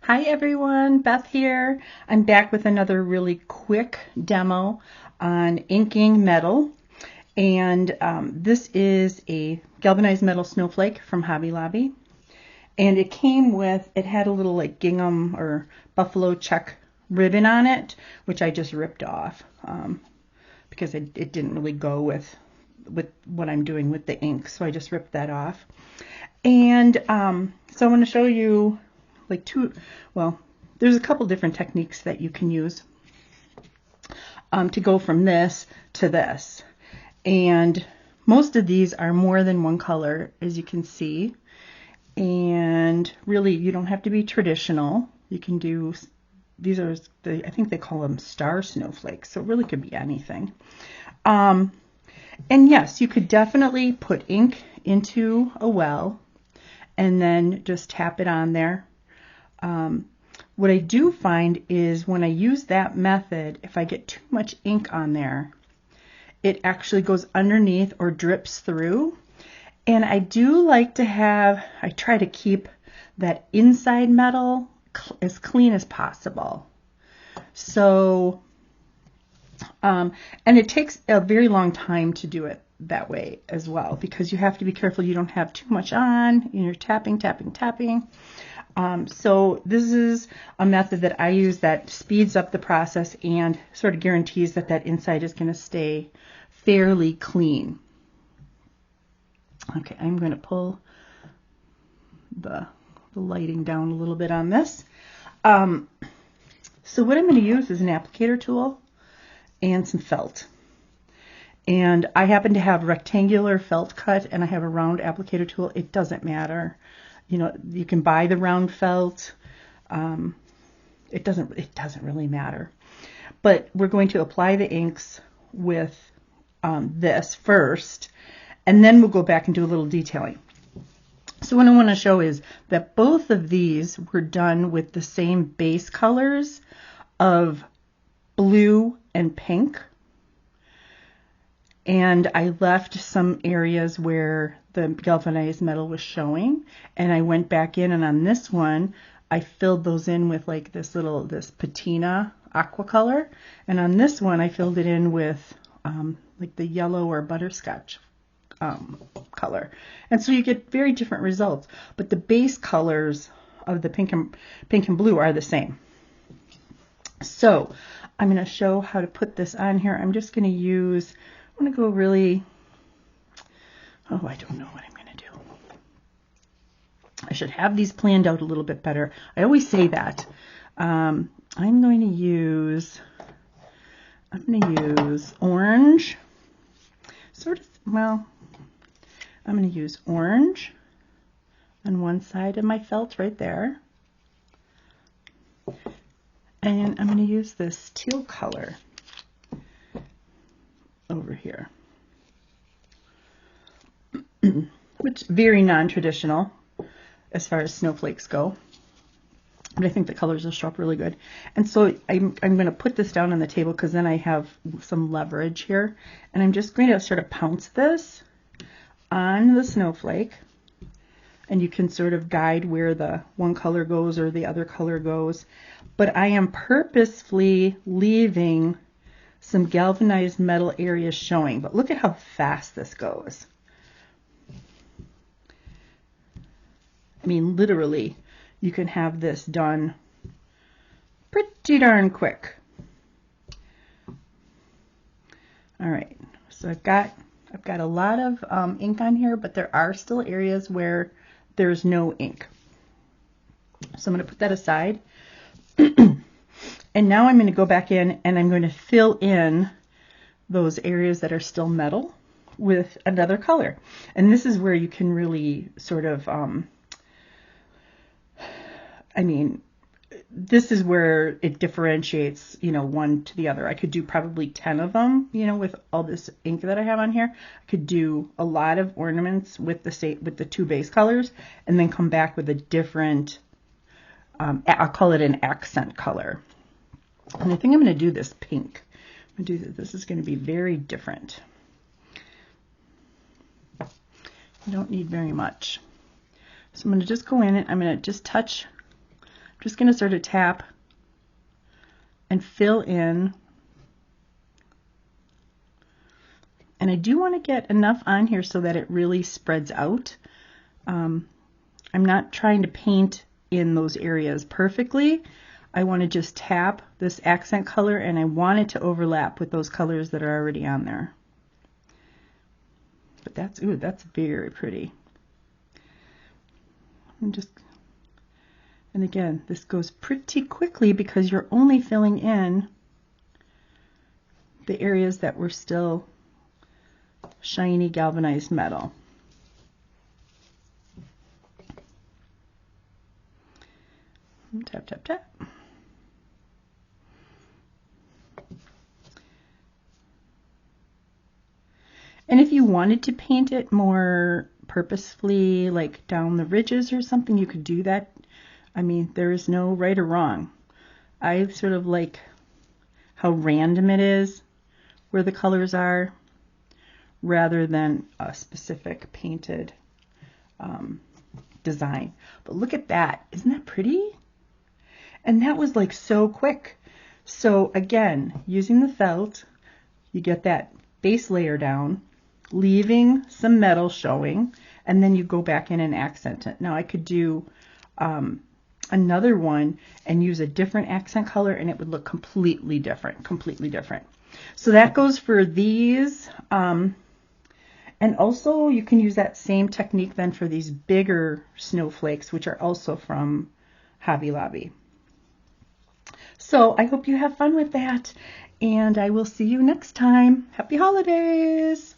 Hi everyone, Beth here. I'm back with another really quick demo on inking metal. And this is a galvanized metal snowflake from Hobby Lobby. And it came with, it had a little like gingham or buffalo check ribbon on it, which I just ripped off because it didn't really go with what I'm doing with the ink. So I just ripped that off. And so I'm going to show you there's a couple different techniques that you can use to go from this to this. And most of these are more than one color, as you can see. And really, you don't have to be traditional. You can do, these are, I think they call them star snowflakes, so it really could be anything. And yes, you could definitely put ink into a well and then just tap it on there. What I do find is when I use that method, if I get too much ink on there, it actually goes underneath or drips through. And I do like to I try to keep that inside metal as clean as possible. So, and it takes a very long time to do it that way as well, because you have to be careful you don't have too much on. You're tapping. So this is a method that I use that speeds up the process and sort of guarantees that that inside is going to stay fairly clean. Okay, I'm going to pull the lighting down a little bit on this. So what I'm going to use is an applicator tool and some felt. And I happen to have rectangular felt cut and I have a round applicator tool. It doesn't matter. You know, you can buy the round felt. It doesn't really matter. But we're going to apply the inks with this first, and then we'll go back and do a little detailing. So what I want to show is that both of these were done with the same base colors of blue and pink. And I left some areas where the galvanized metal was showing, and I went back in, and on this one I filled those in with like this patina aqua color, and on this one I filled it in with like the yellow or butterscotch color. And so you get very different results, but the base colors of the pink and blue are the same. So I'm going to show how to put this on here. I'm just going to go really, I don't know what I'm going to do. I should have these planned out a little bit better. I always say that. I'm going to use orange. I'm going to use orange on one side of my felt right there. And I'm going to use this teal color over here, which is very non-traditional as far as snowflakes go, but I think the colors will show up really good. And so I'm going to put this down on the table because then I have some leverage here, and I'm just going to sort of pounce this on the snowflake, and you can sort of guide where the one color goes or the other color goes, but I am purposefully leaving some galvanized metal areas showing. But look at how fast this goes. I mean, literally, you can have this done pretty darn quick. All right, so I've got a lot of ink on here, but there are still areas where there's no ink. So I'm going to put that aside. And now I'm going to go back in and I'm going to fill in those areas that are still metal with another color. And this is where you can really sort of, this is where it differentiates, one to the other. I could do probably 10 of them, with all this ink that I have on here. I could do a lot of ornaments with the two base colors and then come back with a different, I'll call it an accent color. And I think I'm going to do this pink. I'm going to do this. This is going to be very different. You don't need very much. So I'm going to just go in and I'm going to just touch I'm just going to sort of tap and fill in. And I do want to get enough on here so that it really spreads out. I'm not trying to paint in those areas perfectly. I want to just tap this accent color, and I want it to overlap with those colors that are already on there. But that's, ooh, that's very pretty. And again, this goes pretty quickly because you're only filling in the areas that were still shiny galvanized metal. Tap, tap, tap. And if you wanted to paint it more purposefully, like down the ridges or something, you could do that. I mean, there is no right or wrong. I sort of like how random it is where the colors are, rather than a specific painted design. But look at that. Isn't that pretty? And that was like so quick. So again, using the felt, you get that base layer down, leaving some metal showing, and then you go back in and accent it. Now I could do another one and use a different accent color, and it would look completely different, completely different. So that goes for these. And also you can use that same technique then for these bigger snowflakes, which are also from Hobby Lobby. So I hope you have fun with that, and I will see you next time. Happy holidays!